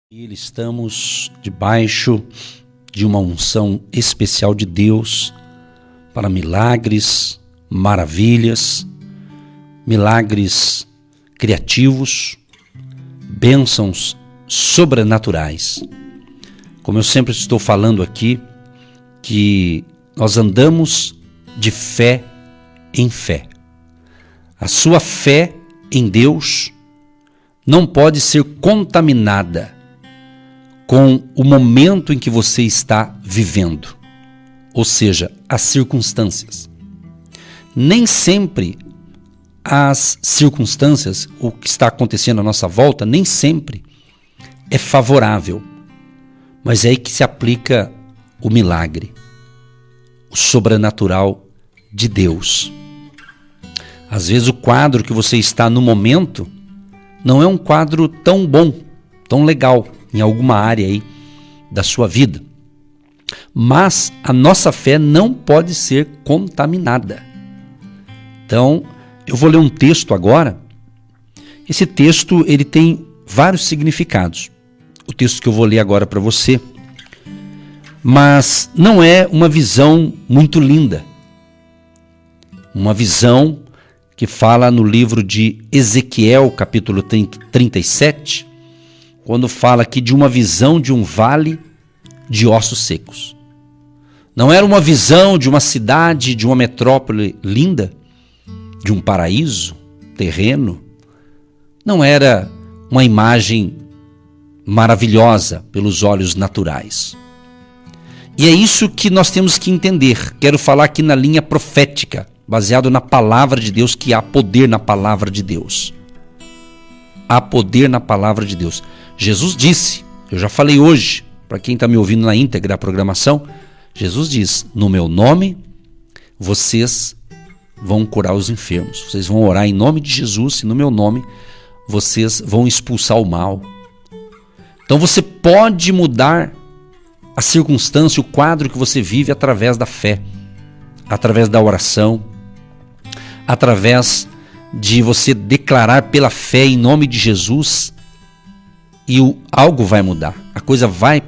Estamos debaixo de uma unção especial de Deus para milagres, maravilhas, milagres criativos, bênçãos sobrenaturais. Como eu sempre estou falando aqui, que nós andamos de fé em fé. A sua fé em Deus não pode ser contaminada com o momento em que você está vivendo, ou seja, as circunstâncias. Nem sempre as circunstâncias, o que está acontecendo à nossa volta, nem sempre é favorável, mas é aí que se aplica o milagre, o sobrenatural de Deus. Às vezes o quadro que você está no momento não é um quadro tão bom, tão legal, em alguma área aí da sua vida. Mas a nossa fé não pode ser contaminada. Então, eu vou ler um texto agora. Esse texto, ele tem vários significados. O texto que eu vou ler agora para você. Mas não é uma visão muito linda. Uma visão que fala no livro de Ezequiel, capítulo 37, quando fala aqui de uma visão de um vale de ossos secos. Não era uma visão de uma cidade, de uma metrópole linda, de um paraíso terreno. Não era uma imagem maravilhosa pelos olhos naturais. E é isso que nós temos que entender. Quero falar aqui na linha profética, baseado na palavra de Deus, que há poder na palavra de Deus. Há poder na palavra de Deus. Jesus disse, eu já falei hoje, para quem está me ouvindo na íntegra a programação, Jesus diz, no meu nome, vocês vão curar os enfermos. Vocês vão orar em nome de Jesus e no meu nome, vocês vão expulsar o mal. Então você pode mudar a circunstância, o quadro que você vive através da fé, através da oração, através de você declarar pela fé em nome de Jesus, e algo vai mudar, a coisa vai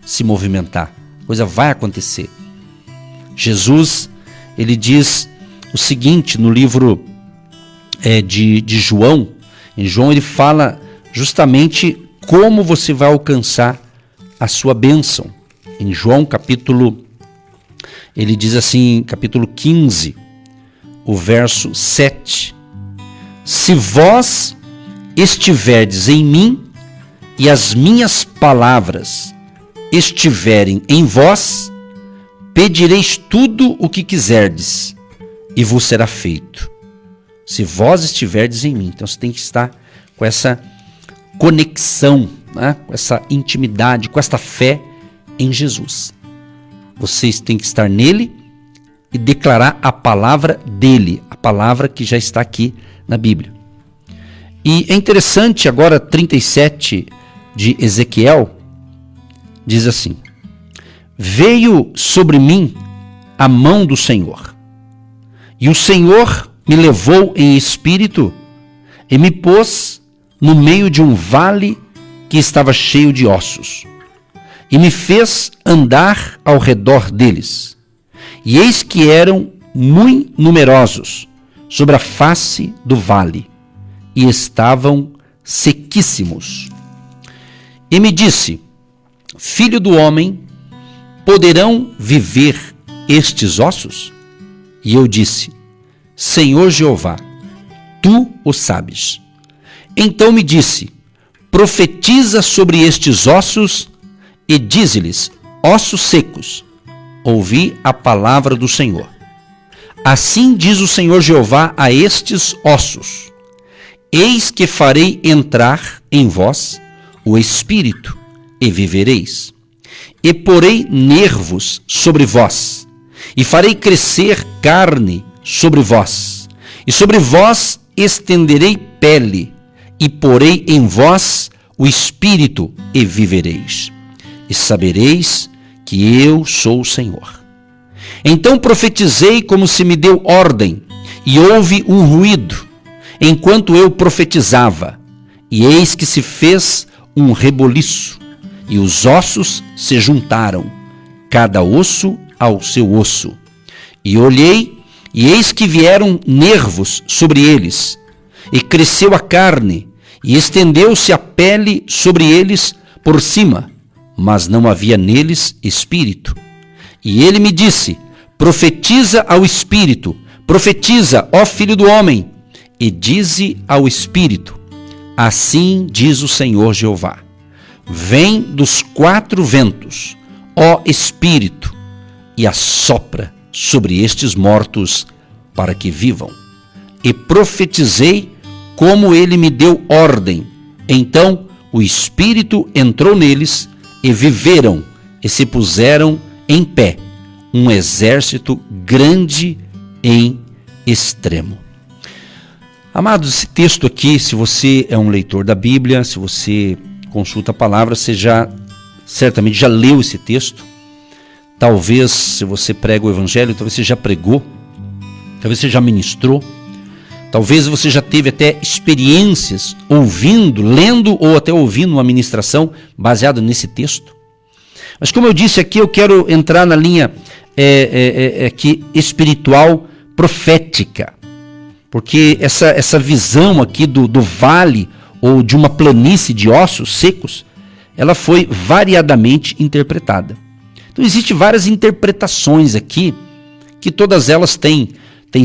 se movimentar, a coisa vai acontecer. Jesus, ele diz o seguinte no livro de João. Em João ele fala justamente como você vai alcançar a sua bênção. Em João capítulo, ele diz assim, capítulo 15, o verso 7. Se vós estiverdes em mim e as minhas palavras estiverem em vós, pedireis tudo o que quiserdes e vos será feito. Se vós estiverdes em mim. Então você tem que estar com essa conexão, né? Com essa intimidade, com esta fé em Jesus. Vocês têm que estar nele e declarar a palavra dele, a palavra que já está aqui na Bíblia. E é interessante agora, 37 de Ezequiel, diz assim: veio sobre mim a mão do Senhor, e o Senhor me levou em espírito e me pôs no meio de um vale que estava cheio de ossos, e me fez andar ao redor deles. E eis que eram muito numerosos sobre a face do vale, e estavam sequíssimos. E me disse: filho do homem, poderão viver estes ossos? E eu disse: Senhor Jeová, tu o sabes. Então me disse: profetiza sobre estes ossos e dize-lhes: ossos secos, ouvi a palavra do Senhor. Assim diz o Senhor Jeová a estes ossos: eis que farei entrar em vós o Espírito, e vivereis. E porei nervos sobre vós, e farei crescer carne sobre vós, e sobre vós estenderei pele, e porei em vós o Espírito, e vivereis. E sabereis que eu sou o Senhor. Então profetizei como se me deu ordem, e houve um ruído, enquanto eu profetizava, e eis que se fez um reboliço, e os ossos se juntaram, cada osso ao seu osso. E olhei, e eis que vieram nervos sobre eles, e cresceu a carne, e estendeu-se a pele sobre eles por cima, mas não havia neles espírito. E ele me disse: profetiza ao espírito, profetiza, ó filho do homem, e dize ao espírito: assim diz o Senhor Jeová: vem dos 4 ventos, ó espírito, e assopra sobre estes mortos para que vivam. E profetizei como ele me deu ordem. Então o espírito entrou neles, e viveram, e se puseram em pé, um exército grande em extremo. Amados, esse texto aqui, se você é um leitor da Bíblia, se você consulta a palavra, você certamente já leu esse texto. Talvez, se você prega o evangelho, talvez você já pregou, talvez você já ministrou, talvez você já teve até experiências ouvindo, lendo ou até ouvindo uma ministração baseada nesse texto. Mas como eu disse aqui, eu quero entrar na linha aqui espiritual profética, porque essa visão aqui do vale ou de uma planície de ossos secos, ela foi variadamente interpretada. Então existem várias interpretações aqui, que todas elas têm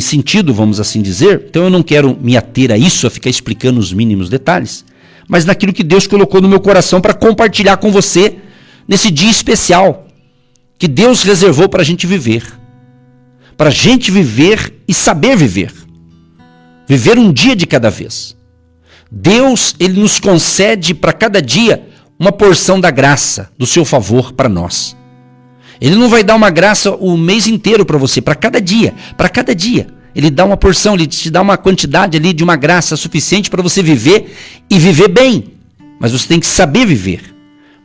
sentido, vamos assim dizer. Então eu não quero me ater a isso, a ficar explicando os mínimos detalhes, mas naquilo que Deus colocou no meu coração para compartilhar com você nesse dia especial que Deus reservou para a gente viver. Para a gente viver e saber viver. Viver um dia de cada vez. Deus, ele nos concede para cada dia uma porção da graça, do seu favor para nós. Ele não vai dar uma graça o mês inteiro para você, para cada dia. Para cada dia. Ele dá uma porção, ele te dá uma quantidade ali de uma graça suficiente para você viver e viver bem. Mas você tem que saber viver.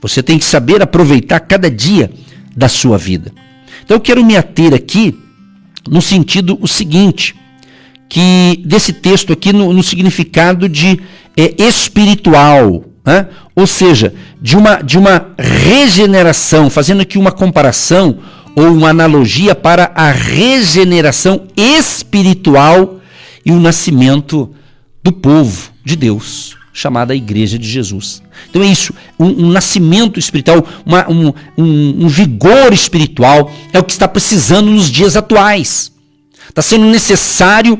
Você tem que saber aproveitar cada dia da sua vida. Então eu quero me ater aqui no sentido o seguinte, que desse texto aqui no significado de espiritual, né? Ou seja, de uma regeneração, fazendo aqui uma comparação ou uma analogia para a regeneração espiritual e o nascimento do povo de Deus, chamada Igreja de Jesus. Então é isso, um nascimento espiritual, um vigor espiritual é o que está precisando nos dias atuais. Está sendo necessário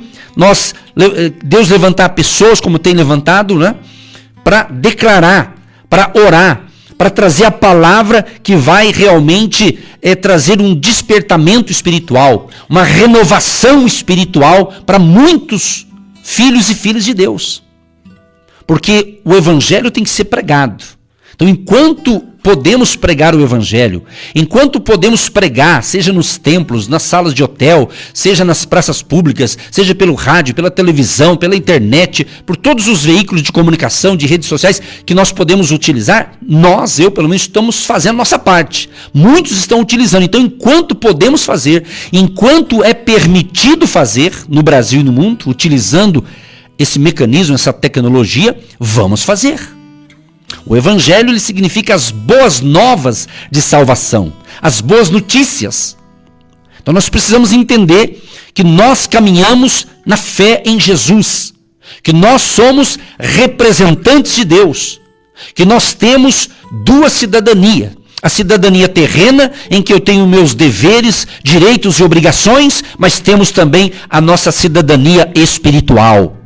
Deus levantar pessoas como tem levantado, né, para declarar, para orar, para trazer a palavra que vai realmente trazer um despertamento espiritual, uma renovação espiritual para muitos filhos e filhas de Deus. Porque o evangelho tem que ser pregado. Então, enquanto podemos pregar o evangelho, enquanto podemos pregar, seja nos templos, nas salas de hotel, seja nas praças públicas, seja pelo rádio, pela televisão, pela internet, por todos os veículos de comunicação, de redes sociais que nós podemos utilizar, eu pelo menos, estamos fazendo a nossa parte. Muitos estão utilizando. Então, enquanto podemos fazer, enquanto é permitido fazer no Brasil e no mundo, utilizando esse mecanismo, essa tecnologia, vamos fazer. O evangelho ele significa as boas novas de salvação, as boas notícias. Então nós precisamos entender que nós caminhamos na fé em Jesus, que nós somos representantes de Deus, que nós temos duas cidadanias. A cidadania terrena, em que eu tenho meus deveres, direitos e obrigações, mas temos também a nossa cidadania espiritual.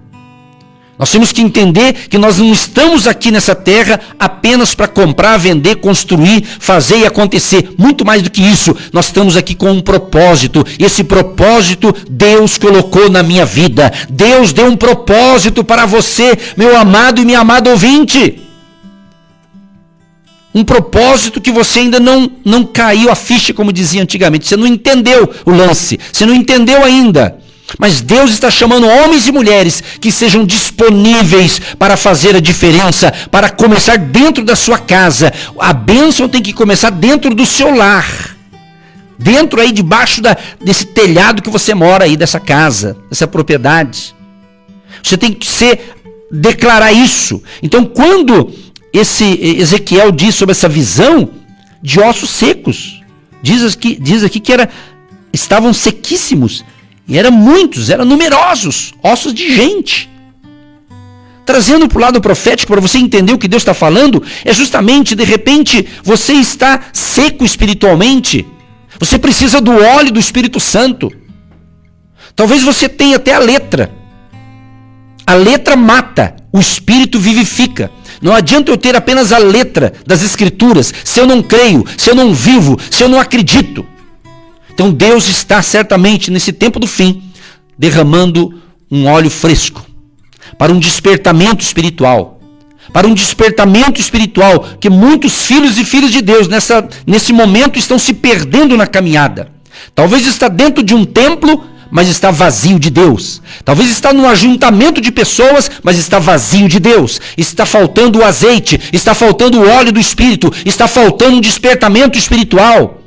Nós temos que entender que nós não estamos aqui nessa terra apenas para comprar, vender, construir, fazer e acontecer. Muito mais do que isso, nós estamos aqui com um propósito. E esse propósito Deus colocou na minha vida. Deus deu um propósito para você, meu amado e minha amada ouvinte. Um propósito que você ainda não caiu a ficha, como dizia antigamente. Você não entendeu o lance, você não entendeu ainda. Mas Deus está chamando homens e mulheres que sejam disponíveis para fazer a diferença, para começar dentro da sua casa. A bênção tem que começar dentro do seu lar. Dentro aí, debaixo desse telhado que você mora aí, dessa casa, dessa propriedade. Você tem que declarar isso. Então, quando Ezequiel diz sobre essa visão de ossos secos. Diz aqui que estavam sequíssimos, e eram muitos, eram numerosos, ossos de gente. Trazendo para o lado profético, para você entender o que Deus está falando, é justamente, de repente, você está seco espiritualmente, você precisa do óleo do Espírito Santo. Talvez você tenha até a letra mata, o Espírito vivifica. Não adianta eu ter apenas a letra das Escrituras, se eu não creio, se eu não vivo, se eu não acredito. Então Deus está certamente, nesse tempo do fim, derramando um óleo fresco, para um despertamento espiritual. Para um despertamento espiritual, que muitos filhos e filhas de Deus, nesse momento, estão se perdendo na caminhada. Talvez está dentro de um templo, mas está vazio de Deus. Talvez está num ajuntamento de pessoas, mas está vazio de Deus. Está faltando o azeite, está faltando o óleo do Espírito, está faltando um despertamento espiritual.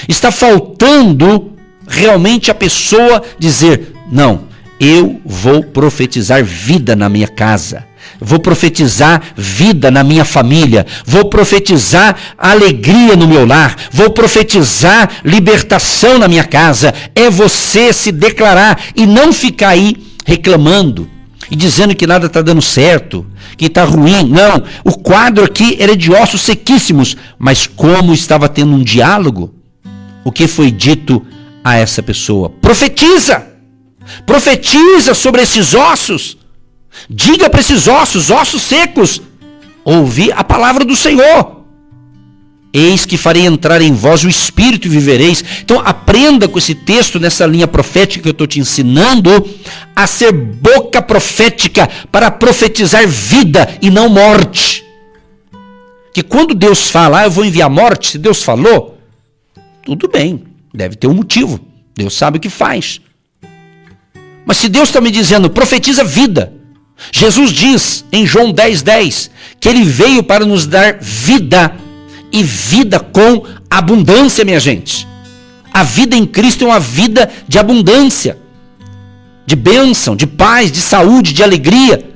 Está faltando realmente a pessoa dizer, não, eu vou profetizar vida na minha casa. Vou profetizar vida na minha família, vou profetizar alegria no meu lar, vou profetizar libertação na minha casa. É você se declarar e não ficar aí reclamando e dizendo que nada está dando certo, que está ruim. Não, o quadro aqui era de ossos sequíssimos, mas como estava tendo um diálogo, o que foi dito a essa pessoa? Profetiza sobre esses ossos. Diga para esses ossos secos, ouvi a palavra do Senhor. Eis que farei entrar em vós o Espírito e vivereis. Então aprenda com esse texto, nessa linha profética que eu estou te ensinando, a ser boca profética para profetizar vida e não morte. Que quando Deus fala, eu vou enviar morte, se Deus falou, tudo bem, deve ter um motivo. Deus sabe o que faz. Mas se Deus está me dizendo, profetiza vida. Jesus diz em João 10:10 que ele veio para nos dar vida e vida com abundância, minha gente. A vida em Cristo é uma vida de abundância, de bênção, de paz, de saúde, de alegria.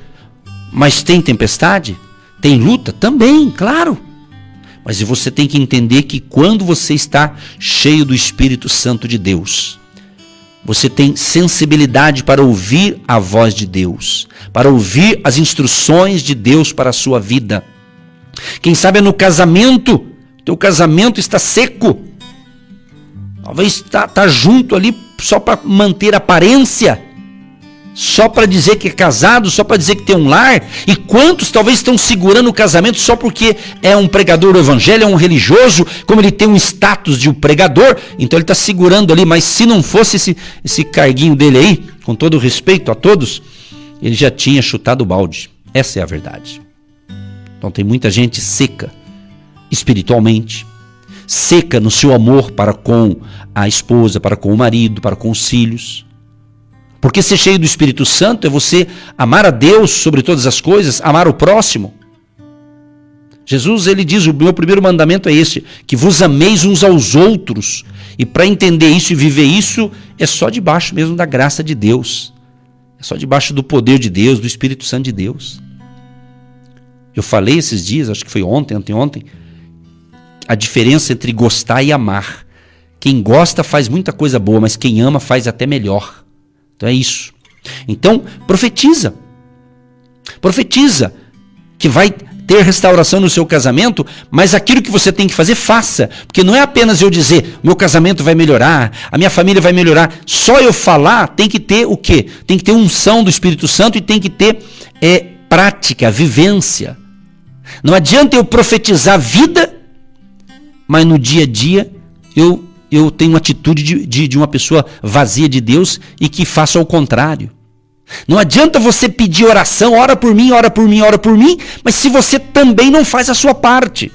Mas tem tempestade? Tem luta? Também, claro. Mas você tem que entender que quando você está cheio do Espírito Santo de Deus, você tem sensibilidade para ouvir a voz de Deus, para ouvir as instruções de Deus para a sua vida. Quem sabe no casamento, teu casamento está seco. Talvez está junto ali só para manter a aparência, só para dizer que é casado, só para dizer que tem um lar. E quantos talvez estão segurando o casamento só porque é um pregador do evangelho, é um religioso, como ele tem um status de um pregador, então ele está segurando ali. Mas se não fosse esse carguinho dele aí, com todo o respeito a todos, ele já tinha chutado o balde. Essa é a verdade. Então tem muita gente seca espiritualmente, seca no seu amor para com a esposa, para com o marido, para com os filhos. Porque ser cheio do Espírito Santo é você amar a Deus sobre todas as coisas, amar o próximo. Jesus, ele diz, o meu primeiro mandamento é este, que vos ameis uns aos outros. E para entender isso e viver isso, é só debaixo mesmo da graça de Deus. É só debaixo do poder de Deus, do Espírito Santo de Deus. Eu falei esses dias, acho que foi ontem, a diferença entre gostar e amar. Quem gosta faz muita coisa boa, mas quem ama faz até melhor. Então é isso. Então, profetiza. Profetiza que vai ter restauração no seu casamento, mas aquilo que você tem que fazer, faça. Porque não é apenas eu dizer, meu casamento vai melhorar, a minha família vai melhorar. Só eu falar, tem que ter o quê? Tem que ter unção do Espírito Santo e tem que ter prática, vivência. Não adianta eu profetizar vida, mas no dia a dia eu tenho uma atitude de uma pessoa vazia de Deus e que faça ao contrário. Não adianta você pedir oração, ora por mim, ora por mim, ora por mim, mas se você também não faz a sua parte,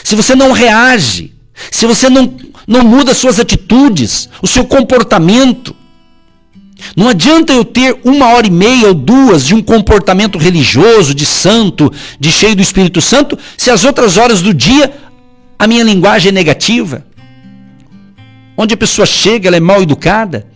se você não reage, se você não muda as suas atitudes, o seu comportamento. Não adianta eu ter 1h30 ou 2 de um comportamento religioso, de santo, de cheio do Espírito Santo, se as outras horas do dia a minha linguagem é negativa. Onde a pessoa chega, ela é mal educada,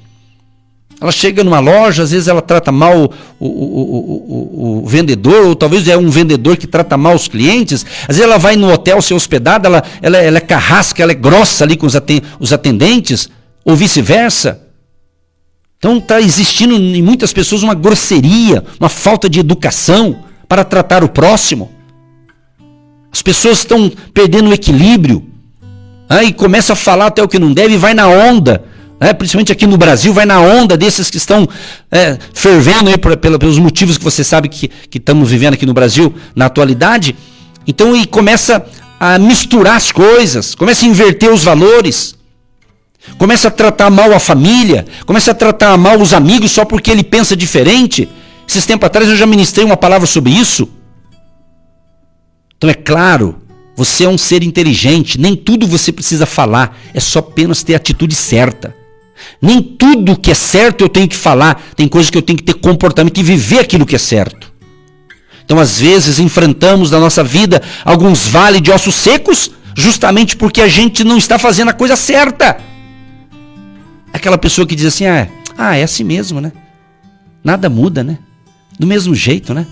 Ela chega numa loja, às vezes ela trata mal o vendedor, ou talvez é um vendedor que trata mal os clientes. Às vezes ela vai no hotel ser hospedada, ela é carrasca, ela é grossa ali com os atendentes, ou vice-versa. Então está existindo em muitas pessoas uma grosseria, uma falta de educação para tratar o próximo. As pessoas estão perdendo o equilíbrio, e começa a falar até o que não deve e vai na onda. Principalmente aqui no Brasil, vai na onda desses que estão fervendo aí pelos motivos que você sabe que estamos vivendo aqui no Brasil na atualidade. Então, e começa a misturar as coisas, começa a inverter os valores, começa a tratar mal a família, começa a tratar mal os amigos só porque ele pensa diferente. Esses tempos atrás eu já ministrei uma palavra sobre isso. Então é claro, você é um ser inteligente, nem tudo você precisa falar, é só apenas ter a atitude certa. Nem tudo que é certo eu tenho que falar, tem coisas que eu tenho que ter comportamento e viver aquilo que é certo. Então às vezes enfrentamos na nossa vida alguns vales de ossos secos, justamente porque a gente não está fazendo a coisa certa. Aquela pessoa que diz assim, é assim mesmo, né? Nada muda, né? Do mesmo jeito, né?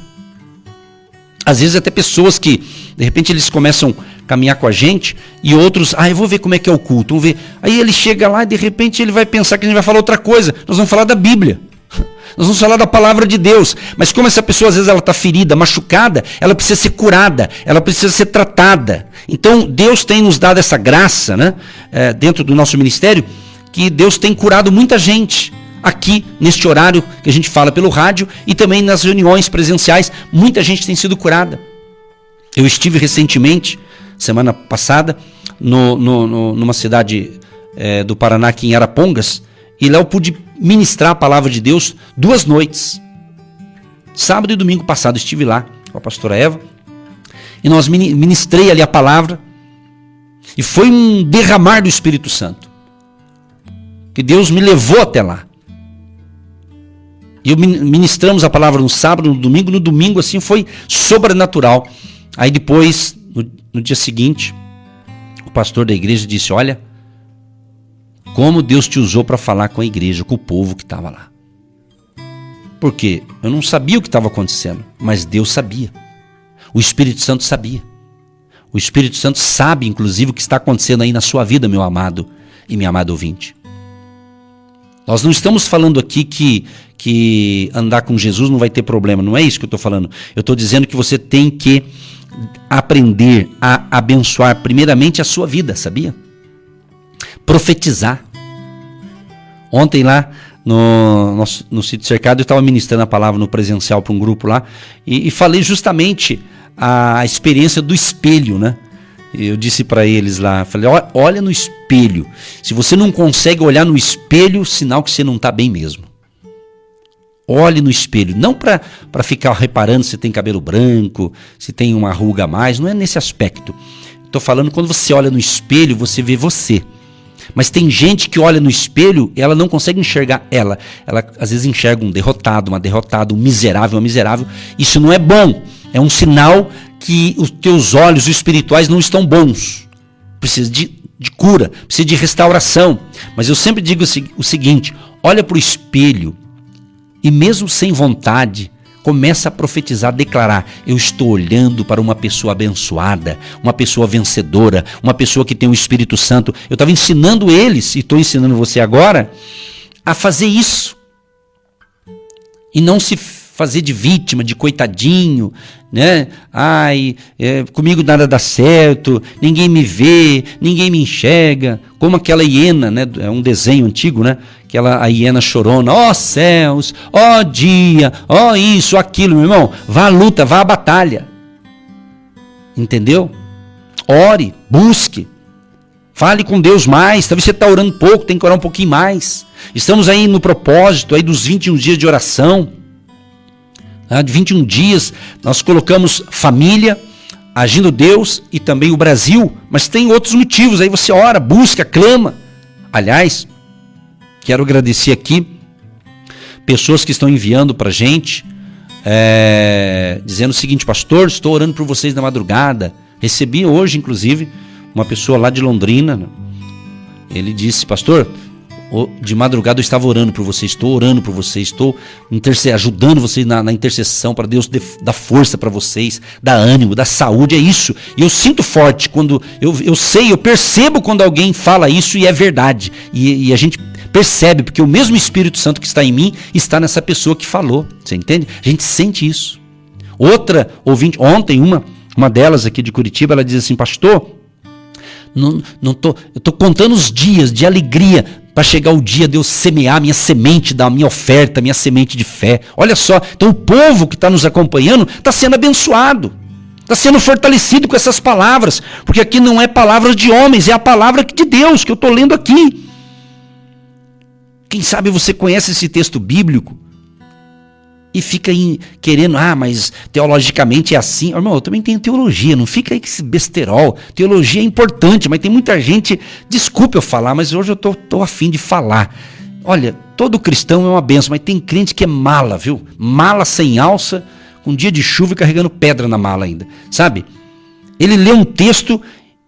Às vezes até pessoas que, de repente, eles começam a caminhar com a gente e outros, eu vou ver como é que é o culto, vamos ver. Aí ele chega lá e de repente ele vai pensar que a gente vai falar outra coisa. Nós vamos falar da Bíblia. Nós vamos falar da palavra de Deus. Mas como essa pessoa, às vezes, ela está ferida, machucada, ela precisa ser curada, ela precisa ser tratada. Então, Deus tem nos dado essa graça, né, dentro do nosso ministério, que Deus tem curado muita gente. Aqui, neste horário que a gente fala pelo rádio e também nas reuniões presenciais, muita gente tem sido curada. Eu estive recentemente, semana passada, numa cidade do Paraná, aqui em Arapongas, e lá eu pude ministrar a palavra de Deus 2 noites. Sábado e domingo passado estive lá com a pastora Eva, e nós ministrei ali a palavra, e foi um derramar do Espírito Santo, que Deus me levou até lá. E ministramos a palavra no sábado, no domingo assim foi sobrenatural. Aí depois, no dia seguinte, o pastor da igreja disse, olha, como Deus te usou para falar com a igreja, com o povo que estava lá. Porque eu não sabia o que estava acontecendo, mas Deus sabia. O Espírito Santo sabia. O Espírito Santo sabe, inclusive, o que está acontecendo aí na sua vida, meu amado e minha amada ouvinte. Nós não estamos falando aqui que andar com Jesus não vai ter problema, não é isso que eu estou falando. Eu estou dizendo que você tem que aprender a abençoar primeiramente a sua vida, sabia? Profetizar. Ontem lá no Sítio Cercado eu estava ministrando a palavra no presencial para um grupo lá e falei justamente a experiência do espelho, né? Eu disse para eles lá, falei, olha no espelho. Se você não consegue olhar no espelho, sinal que você não está bem mesmo. Olhe no espelho, não para ficar reparando se tem cabelo branco, se tem uma ruga a mais, não é nesse aspecto. Estou falando quando você olha no espelho, você vê você. Mas tem gente que olha no espelho e ela não consegue enxergar ela. Ela às vezes enxerga um derrotado, uma derrotada, um miserável, uma miserável. Isso não é bom, é um sinal que os teus olhos espirituais não estão bons. Precisa de cura, precisa de restauração. Mas eu sempre digo o seguinte, olha para o espelho e mesmo sem vontade, começa a profetizar, declarar, eu estou olhando para uma pessoa abençoada, uma pessoa vencedora, uma pessoa que tem o Espírito Santo. Eu estava ensinando eles, e estou ensinando você agora, a fazer isso. E não se fazer de vítima, de coitadinho, né? Comigo nada dá certo, ninguém me vê, ninguém me enxerga, como aquela hiena, né? É um desenho antigo, né? A hiena chorona, ó céus, ó dia, ó isso, aquilo, meu irmão, vá à luta, vá à batalha, entendeu? Ore, busque, fale com Deus mais, talvez você está orando pouco, tem que orar um pouquinho mais. Estamos aí no propósito aí dos 21 dias de oração. De 21 dias, nós colocamos família, agindo Deus e também o Brasil, mas tem outros motivos, aí você ora, busca, clama. Aliás, quero agradecer aqui pessoas que estão enviando para a gente, dizendo o seguinte, pastor, estou orando por vocês na madrugada. Recebi hoje, inclusive, uma pessoa lá de Londrina, ele disse, pastor, De madrugada eu estava orando por você, estou orando por você, estou ajudando vocês na intercessão para Deus dar força para vocês, dar ânimo, dar saúde, é isso. E eu sinto forte quando eu percebo quando alguém fala isso e é verdade. E a gente percebe, porque o mesmo Espírito Santo que está em mim está nessa pessoa que falou, você entende? A gente sente isso. Outra ouvinte, ontem uma delas aqui de Curitiba, ela diz assim: pastor, eu estou contando os dias de alegria para chegar o dia de eu semear minha semente, da minha oferta, minha semente de fé. Olha só, então o povo que está nos acompanhando está sendo abençoado, está sendo fortalecido com essas palavras, porque aqui não é palavra de homens, é a palavra de Deus que eu estou lendo aqui. Quem sabe você conhece esse texto bíblico e fica querendo, mas teologicamente é assim. Irmão, eu também tenho teologia, não fica aí com esse besterol. Teologia é importante, mas tem muita gente, desculpe eu falar, mas hoje eu tô a fim de falar. Olha, todo cristão é uma benção, mas tem crente que é mala, viu? Mala sem alça, com dia de chuva e carregando pedra na mala ainda, sabe? Ele lê um texto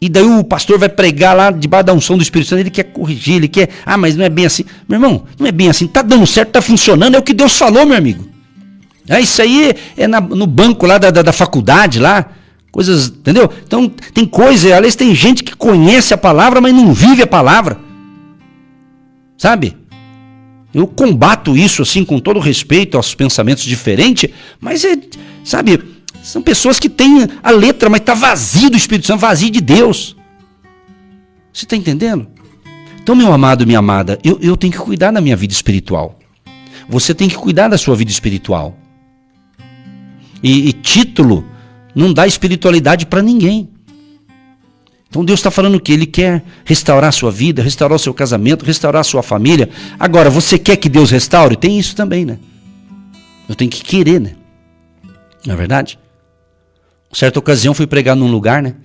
e daí o pastor vai pregar lá debaixo da unção do Espírito Santo, ele quer corrigir, ele quer, mas não é bem assim. Meu irmão, não é bem assim, tá dando certo, tá funcionando, é o que Deus falou, meu amigo. Isso aí é no banco lá da faculdade, lá, coisas, entendeu? Então, tem coisa, aliás, tem gente que conhece a palavra, mas não vive a palavra, sabe? Eu combato isso, assim, com todo respeito aos pensamentos diferentes, mas, sabe, são pessoas que têm a letra, mas está vazio do Espírito Santo, vazio de Deus. Você está entendendo? Então, meu amado, minha amada, eu tenho que cuidar da minha vida espiritual. Você tem que cuidar da sua vida espiritual. E título não dá espiritualidade para ninguém. Então Deus está falando que Ele quer restaurar a sua vida, restaurar o seu casamento, restaurar a sua família. Agora, você quer que Deus restaure? Tem isso também, né? Eu tenho que querer, né? Não é verdade? Certa ocasião fui pregar num lugar, né?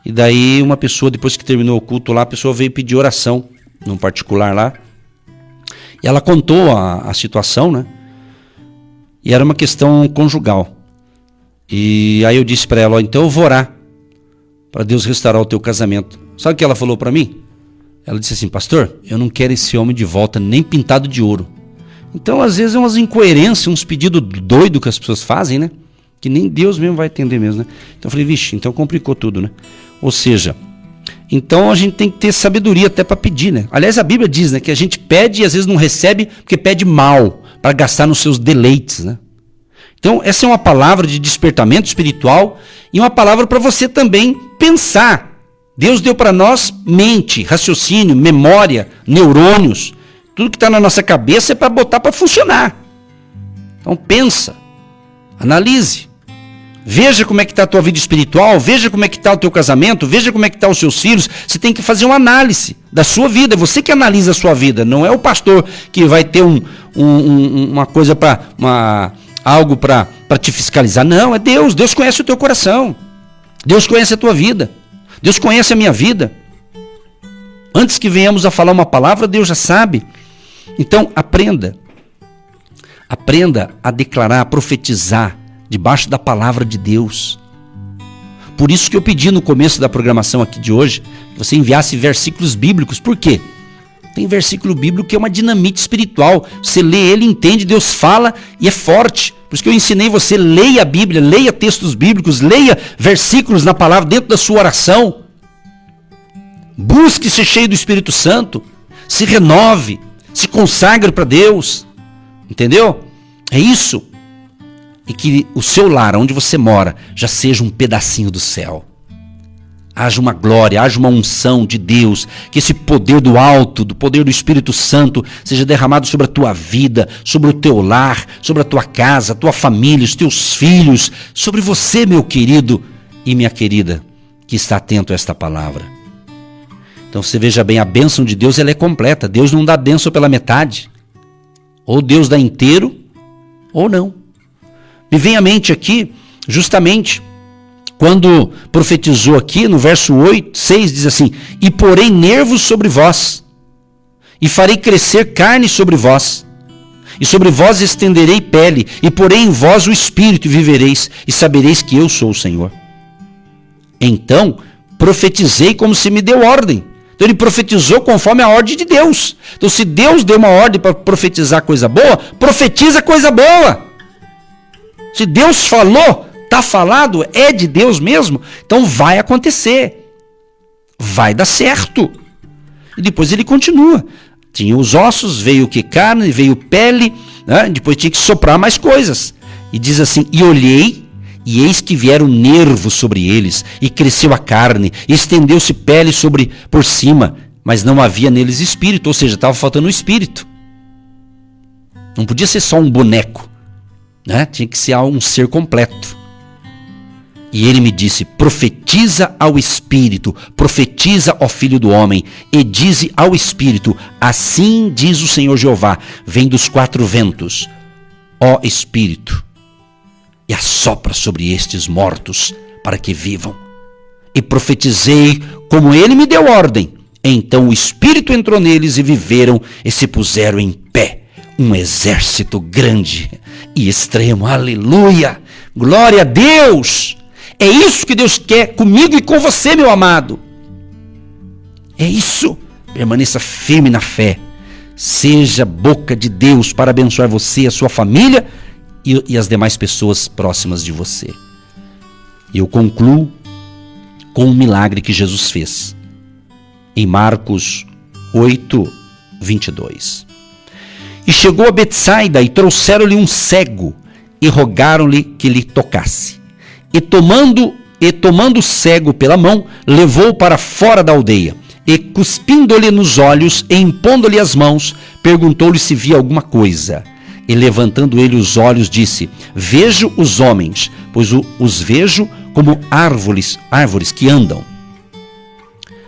E daí uma pessoa, depois que terminou o culto lá, a pessoa veio pedir oração, num particular lá. E ela contou a situação, né? E era uma questão conjugal. E aí eu disse para ela, então eu vou orar para Deus restaurar o teu casamento. Sabe o que ela falou para mim? Ela disse assim: pastor, eu não quero esse homem de volta nem pintado de ouro. Então às vezes é umas incoerências, uns pedidos doidos que as pessoas fazem, né? Que nem Deus mesmo vai atender mesmo, né? Então eu falei, vixe, então complicou tudo, né? Ou seja, então a gente tem que ter sabedoria até para pedir, né? Aliás, a Bíblia diz, né, que a gente pede e às vezes não recebe porque pede mal, para gastar nos seus deleites, né? Então, essa é uma palavra de despertamento espiritual e uma palavra para você também pensar. Deus deu para nós mente, raciocínio, memória, neurônios. Tudo que está na nossa cabeça é para botar para funcionar. Então, pensa, analise. Veja como é que está a tua vida espiritual, veja como é que está o teu casamento, veja como é que estão os seus filhos. Você tem que fazer uma análise da sua vida. É você que analisa a sua vida, não é o pastor que vai ter uma coisa algo para te fiscalizar. Não, é Deus. Deus conhece o teu coração. Deus conhece a tua vida. Deus conhece a minha vida. Antes que venhamos a falar uma palavra, Deus já sabe. Então, aprenda. Aprenda a declarar, a profetizar debaixo da palavra de Deus. Por isso que eu pedi no começo da programação aqui de hoje, que você enviasse versículos bíblicos. Por quê? Tem versículo bíblico que é uma dinamite espiritual. Você lê ele, entende, Deus fala e é forte. Por isso que eu ensinei você, leia a Bíblia, leia textos bíblicos, leia versículos na palavra dentro da sua oração. Busque ser cheio do Espírito Santo. Se renove, se consagre para Deus. Entendeu? É isso. E que o seu lar, onde você mora, já seja um pedacinho do céu. Haja uma glória, haja uma unção de Deus, que esse poder do alto, do poder do Espírito Santo, seja derramado sobre a tua vida, sobre o teu lar, sobre a tua casa, a tua família, os teus filhos, sobre você, meu querido e minha querida, que está atento a esta palavra. Então você veja bem, a bênção de Deus ela é completa. Deus não dá bênção pela metade. Ou Deus dá inteiro, ou não. Me vem à mente aqui, justamente, quando profetizou aqui no verso 6, diz assim: e porei nervos sobre vós, e farei crescer carne sobre vós, e sobre vós estenderei pele, e porei em vós o espírito, e vivereis, e sabereis que eu sou o Senhor. Então profetizei como se me deu ordem. Então ele profetizou conforme a ordem de Deus. Então se Deus deu uma ordem para profetizar coisa boa, profetiza coisa boa. Se Deus falou, está falado, é de Deus mesmo, então vai acontecer. Vai dar certo. E depois ele continua. Tinha os ossos, veio que carne, veio pele, né? Depois tinha que soprar mais coisas. E diz assim, e olhei, e eis que vieram nervos sobre eles, e cresceu a carne, e estendeu-se pele por cima, mas não havia neles espírito, ou seja, estava faltando o espírito. Não podia ser só um boneco, né? Tinha que ser um ser completo. E ele me disse, profetiza ao Espírito, profetiza ao Filho do Homem, e dize ao Espírito, assim diz o Senhor Jeová, vem dos 4 ventos, ó Espírito, e assopra sobre estes mortos, para que vivam. E profetizei como ele me deu ordem. Então o Espírito entrou neles e viveram, e se puseram em pé, um exército grande e extremo. Aleluia! Glória a Deus! É isso que Deus quer comigo e com você, meu amado. É isso. Permaneça firme na fé. Seja boca de Deus para abençoar você, a sua família e as demais pessoas próximas de você. E eu concluo com um milagre que Jesus fez. Em Marcos 8, 22. E chegou a Betsaida e trouxeram-lhe um cego e rogaram-lhe que lhe tocasse. E tomando o cego pela mão, levou-o para fora da aldeia. E cuspindo-lhe nos olhos e impondo-lhe as mãos, perguntou-lhe se via alguma coisa. E levantando ele os olhos, disse, vejo os homens, pois os vejo como árvores que andam.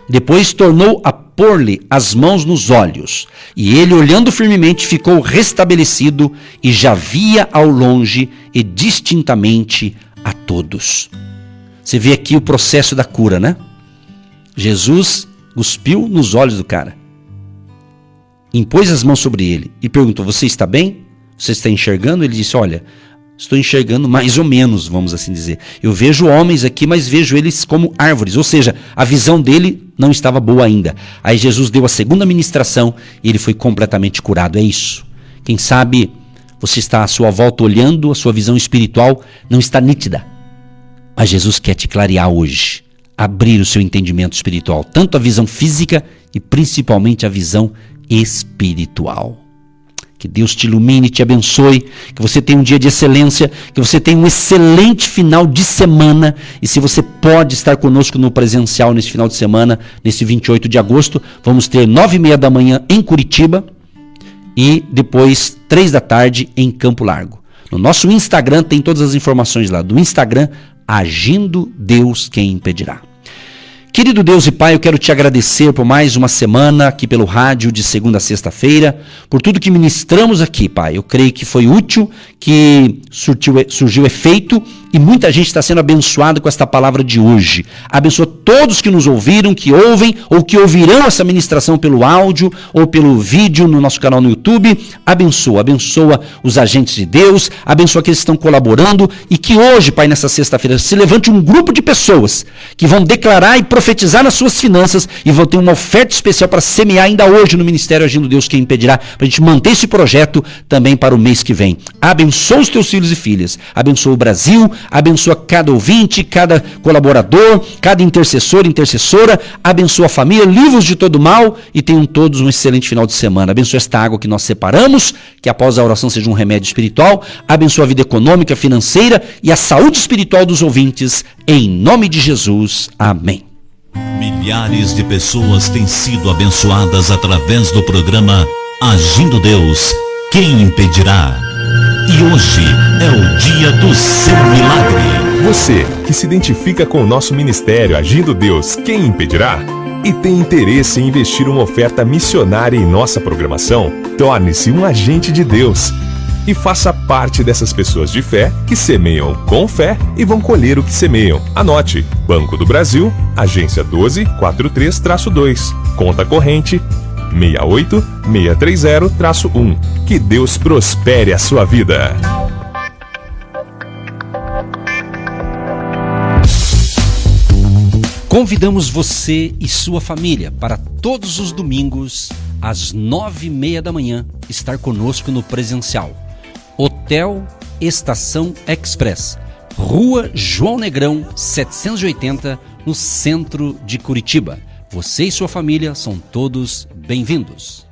Depois tornou a pôr-lhe as mãos nos olhos, e ele, olhando firmemente, ficou restabelecido, e já via ao longe e distintamente a todos. Você vê aqui o processo da cura, né? Jesus cuspiu nos olhos do cara, impôs as mãos sobre ele e perguntou, você está bem? Você está enxergando? Ele disse, olha, estou enxergando mais ou menos, vamos assim dizer. Eu vejo homens aqui, mas vejo eles como árvores, ou seja, a visão dele não estava boa ainda. Aí Jesus deu a segunda ministração e ele foi completamente curado. É isso. Quem sabe você está à sua volta olhando, a sua visão espiritual não está nítida. Mas Jesus quer te clarear hoje, abrir o seu entendimento espiritual, tanto a visão física e principalmente a visão espiritual. Que Deus te ilumine, te abençoe, que você tenha um dia de excelência, que você tenha um excelente final de semana. E se você pode estar conosco no presencial nesse final de semana, nesse 28 de agosto, vamos ter 9h30 da manhã em Curitiba e depois 3 da tarde em Campo Largo. No nosso Instagram tem todas as informações lá, do Instagram, Agindo Deus Quem Impedirá. Querido Deus e Pai, eu quero te agradecer por mais uma semana aqui pelo rádio de segunda a sexta-feira, por tudo que ministramos aqui, Pai. Eu creio que foi útil, que surgiu efeito e muita gente está sendo abençoada com esta palavra de hoje. Abençoa todos que nos ouviram, que ouvem ou que ouvirão essa ministração pelo áudio ou pelo vídeo no nosso canal no YouTube. Abençoa os agentes de Deus, abençoa aqueles que estão colaborando e que hoje, Pai, nessa sexta-feira, se levante um grupo de pessoas que vão declarar e profetizar nas suas finanças e vão ter uma oferta especial para semear ainda hoje no Ministério Agindo Deus Quem Impedirá, para a gente manter esse projeto também para o mês que vem. Abençoa os teus filhos e filhas, abençoa o Brasil, abençoa cada ouvinte, cada colaborador, cada intercessor, intercessora, abençoa a família, livros de todo mal e tenham todos um excelente final de semana. Abençoa esta água que nós separamos, que após a oração seja um remédio espiritual, abençoa a vida econômica, financeira e a saúde espiritual dos ouvintes, em nome de Jesus. Amém. Milhares de pessoas têm sido abençoadas através do programa Agindo Deus, Quem Impedirá? E hoje é o dia do seu milagre. Você que se identifica com o nosso ministério Agindo Deus, Quem Impedirá? E tem interesse em investir uma oferta missionária em nossa programação, torne-se um agente de Deus e faça parte dessas pessoas de fé que semeiam com fé e vão colher o que semeiam. Anote: Banco do Brasil, agência 1243-2, conta corrente 68630-1. Que Deus prospere a sua vida. Convidamos você e sua família para todos os domingos, às 9h30 da manhã, estar conosco no presencial. Hotel Estação Express, Rua João Negrão, 780, no centro de Curitiba. Você e sua família são todos bem-vindos.